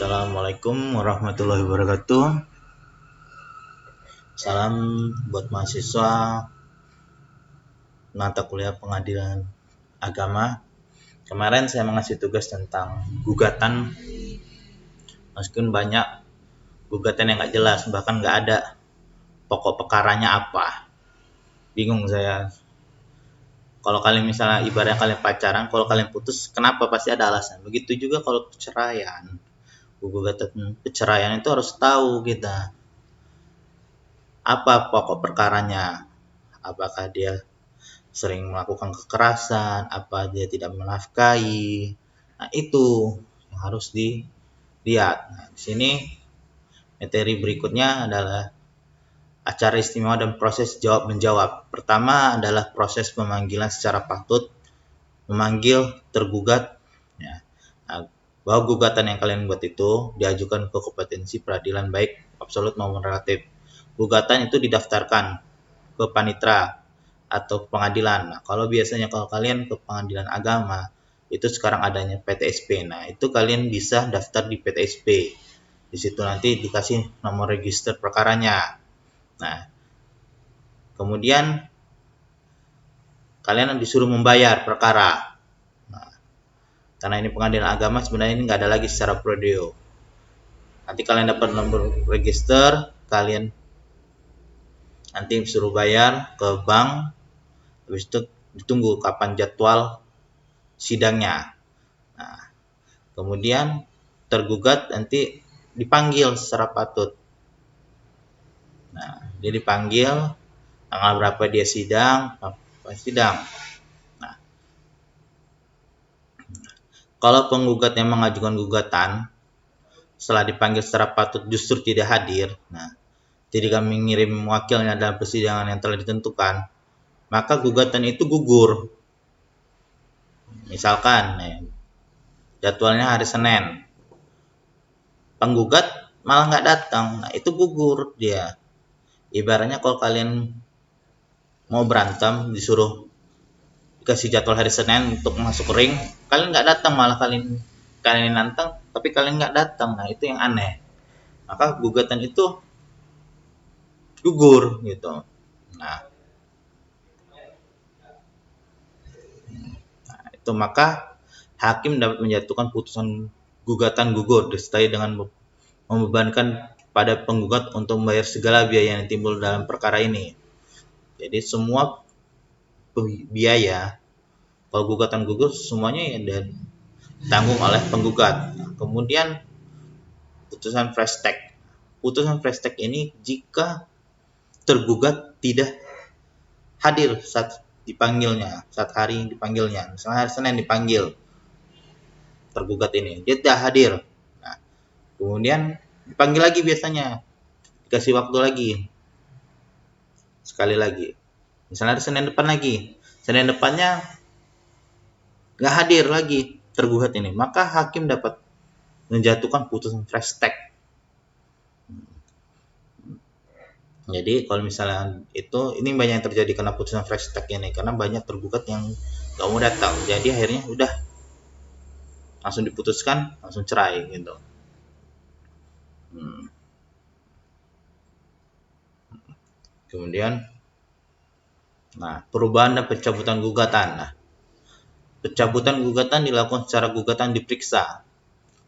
Assalamualaikum warahmatullahi wabarakatuh. Salam buat mahasiswa mata kuliah pengadilan agama. Kemarin saya mengasih tugas tentang gugatan. Meskipun banyak gugatan yang nggak jelas, bahkan nggak ada pokok perkaranya apa. Bingung saya. Kalau kalian misalnya ibaratnya kalian pacaran, kalau kalian putus, kenapa pasti ada alasan. Begitu juga kalau perceraian. Gugatan perceraian itu harus tahu kita apa pokok perkaranya. Apakah dia sering melakukan kekerasan, apa dia tidak menafkahi. Nah, itu yang harus dilihat. Nah, di sini materi berikutnya adalah acara istimewa dan proses jawab menjawab. Pertama adalah proses pemanggilan secara patut, memanggil tergugat. Ya. Nah, bahwa gugatan yang kalian buat itu diajukan ke kompetensi peradilan baik absolut maupun relatif. Gugatan itu didaftarkan ke panitra atau pengadilan. Nah, kalau kalian ke pengadilan agama, itu sekarang adanya PTSP. Nah, itu kalian bisa daftar di PTSP. Di situ nanti dikasih nomor register perkaranya. Nah, kemudian kalian disuruh membayar perkara. Nah, karena ini pengadilan agama, sebenarnya ini nggak ada lagi secara prodeo. Nanti kalian dapat nomor register, kalian nanti disuruh bayar ke bank. Habis itu ditunggu kapan jadwal sidangnya. Nah, kemudian tergugat nanti dipanggil secara patut. Nah, dia dipanggil tanggal berapa dia sidang, Nah, kalau penggugat yang mengajukan gugatan setelah dipanggil secara patut justru tidak hadir, nah, jadi kami mengirim wakilnya dalam persidangan yang telah ditentukan, maka gugatan itu gugur. Misalkan jadwalnya hari Senin, penggugat malah nggak datang, nah itu gugur dia. Ibaratnya kalau kalian mau berantem disuruh dikasih jadwal hari Senin untuk masuk ring, kalian nggak datang, malah kalian nantang tapi kalian nggak datang. Nah, itu yang aneh, maka gugatan itu gugur gitu. Nah, itu maka hakim dapat menjatuhkan putusan gugatan gugur disertai dengan membebankan pada penggugat untuk membayar segala biaya yang timbul dalam perkara ini. Jadi semua biaya kalau gugatan gugur semuanya yang ditanggung oleh penggugat. Nah, kemudian putusan fresh track. Putusan fresh track ini jika tergugat tidak hadir saat dipanggilnya, saat hari dipanggilnya. Misalnya hari Senin dipanggil tergugat ini, dia tidak hadir. Nah, kemudian dipanggil lagi, biasanya dikasih waktu lagi sekali lagi. Misalnya hari Senin depan lagi, Senin depannya nggak hadir lagi tergugat ini, maka hakim dapat menjatuhkan putusan fresh track. Jadi kalau misalnya ini banyak yang terjadi karena putusan fresh track ini, karena banyak tergugat yang nggak mau datang, jadi akhirnya udah langsung diputuskan, langsung cerai gitu. Kemudian, nah, perubahan dan pencabutan gugatan. Nah, pencabutan gugatan dilakukan secara gugatan diperiksa,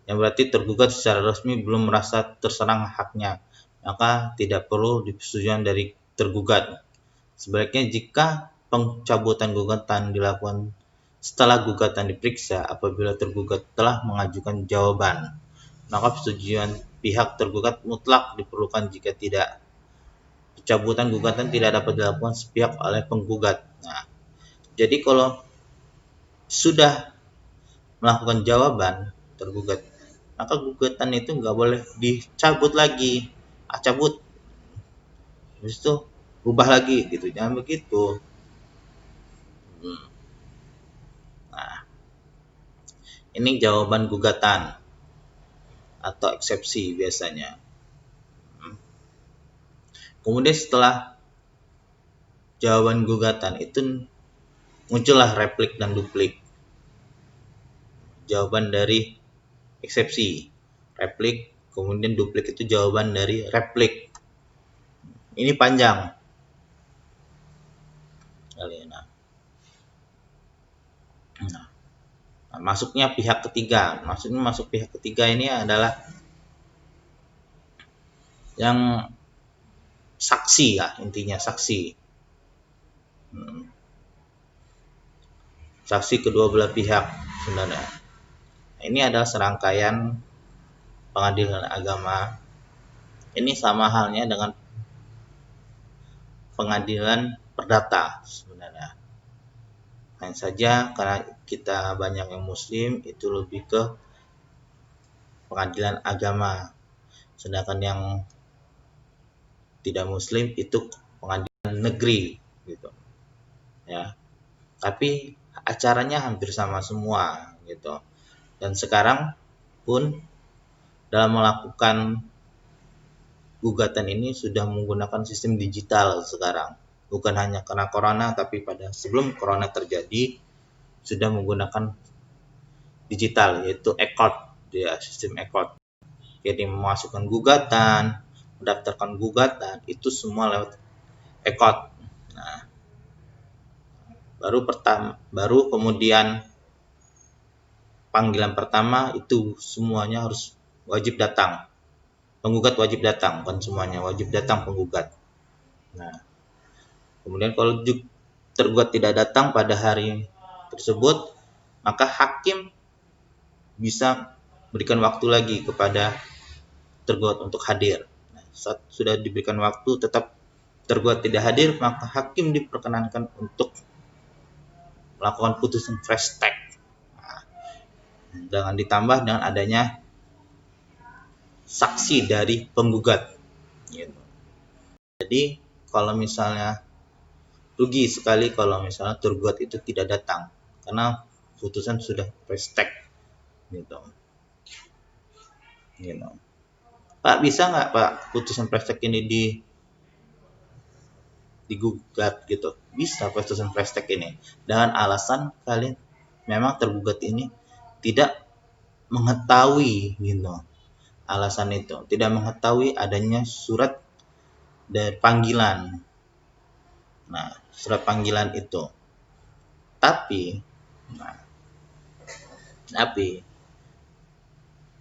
yang berarti tergugat secara resmi belum merasa terserang haknya, maka tidak perlu persetujuan dari tergugat. Sebaliknya jika pencabutan gugatan dilakukan setelah gugatan diperiksa, apabila tergugat telah mengajukan jawaban, maka persetujuan pihak tergugat mutlak diperlukan. Jika tidak, pencabutan gugatan tidak dapat dilakukan sepihak oleh penggugat. Nah, jadi kalau sudah melakukan jawaban tergugat, maka gugatan itu nggak boleh dicabut lagi. Cabut, habis itu ubah lagi gitu, jangan begitu. Nah, ini jawaban gugatan atau eksepsi biasanya. Kemudian setelah jawaban gugatan itu muncullah replik dan duplik. Jawaban dari eksepsi. replik, kemudian duplik itu jawaban dari replik. Ini panjang. Nah, masuknya pihak ketiga. Maksudnya masuk pihak ketiga ini adalah yang saksi ya, intinya saksi. Saksi kedua belah pihak sebenarnya. Ini adalah serangkaian pengadilan agama. Ini sama halnya dengan pengadilan perdata sebenarnya. Hanya saja karena kita banyak yang muslim, itu lebih ke pengadilan agama. Sedangkan yang tidak muslim itu pengadilan negeri gitu. Ya. Tapi acaranya hampir sama semua gitu. Dan sekarang pun dalam melakukan gugatan ini sudah menggunakan sistem digital sekarang. Bukan hanya karena corona, tapi pada sebelum corona terjadi sudah menggunakan digital, yaitu e-court, ya, sistem e-court. Jadi memasukkan gugatan, mendaftarkan gugatan, itu semua lewat e-court. Nah, baru kemudian panggilan pertama itu semuanya harus wajib datang. Penggugat wajib datang, bukan semuanya, wajib datang penggugat. Nah, kemudian kalau tergugat tidak datang pada hari tersebut, maka hakim bisa berikan waktu lagi kepada tergugat untuk hadir. Nah, saat sudah diberikan waktu tetap tergugat tidak hadir, maka hakim diperkenankan untuk melakukan putusan fresh track. Nah, dengan ditambah dengan adanya saksi dari penggugat. Gitu. Jadi kalau misalnya rugi sekali kalau misalnya tergugat itu tidak datang karena putusan sudah fresh track. Gitu. Pak, bisa nggak Pak putusan fresh track ini digugat gitu? Bisa putusan fresh track ini dengan alasan kalian memang tergugat ini tidak mengetahui gitu. Alasan itu tidak mengetahui adanya surat dari panggilan. Nah, surat panggilan itu. Tapi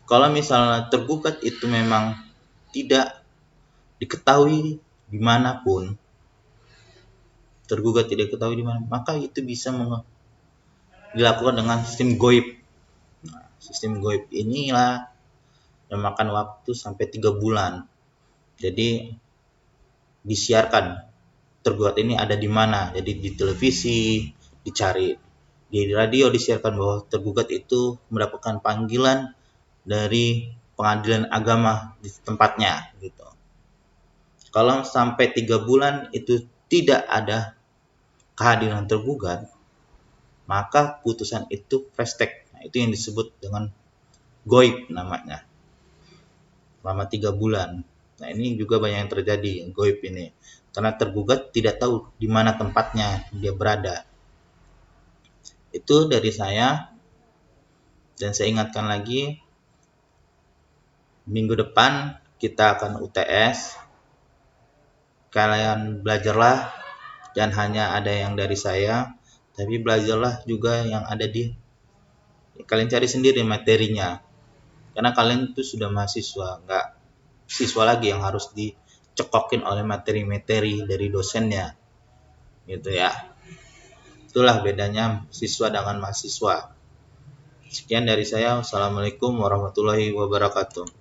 kalau misalnya tergugat itu memang tidak diketahui dimanapun, tergugat tidak diketahui di mana, maka itu bisa dilakukan dengan sistem goib. Nah, sistem goib inilah memakan waktu sampai 3 bulan. Jadi disiarkan tergugat ini ada di mana. Jadi di televisi dicari, di radio disiarkan bahwa tergugat itu mendapatkan panggilan dari pengadilan agama di tempatnya gitu. Kalau sampai 3 bulan itu tidak ada kehadiran tergugat, maka putusan itu fresh track. Nah, itu yang disebut dengan goib namanya. Selama 3 bulan. Nah, ini juga banyak yang terjadi goib ini. Karena tergugat tidak tahu di mana tempatnya dia berada. Itu dari saya. Dan saya ingatkan lagi, minggu depan kita akan UTS. Kalian belajarlah, dan hanya ada yang dari saya, tapi belajarlah juga yang ada kalian cari sendiri materinya. Karena kalian itu sudah mahasiswa, nggak siswa lagi yang harus dicekokin oleh materi-materi dari dosennya. Gitu ya. Itulah bedanya siswa dengan mahasiswa. Sekian dari saya. Wassalamualaikum warahmatullahi wabarakatuh.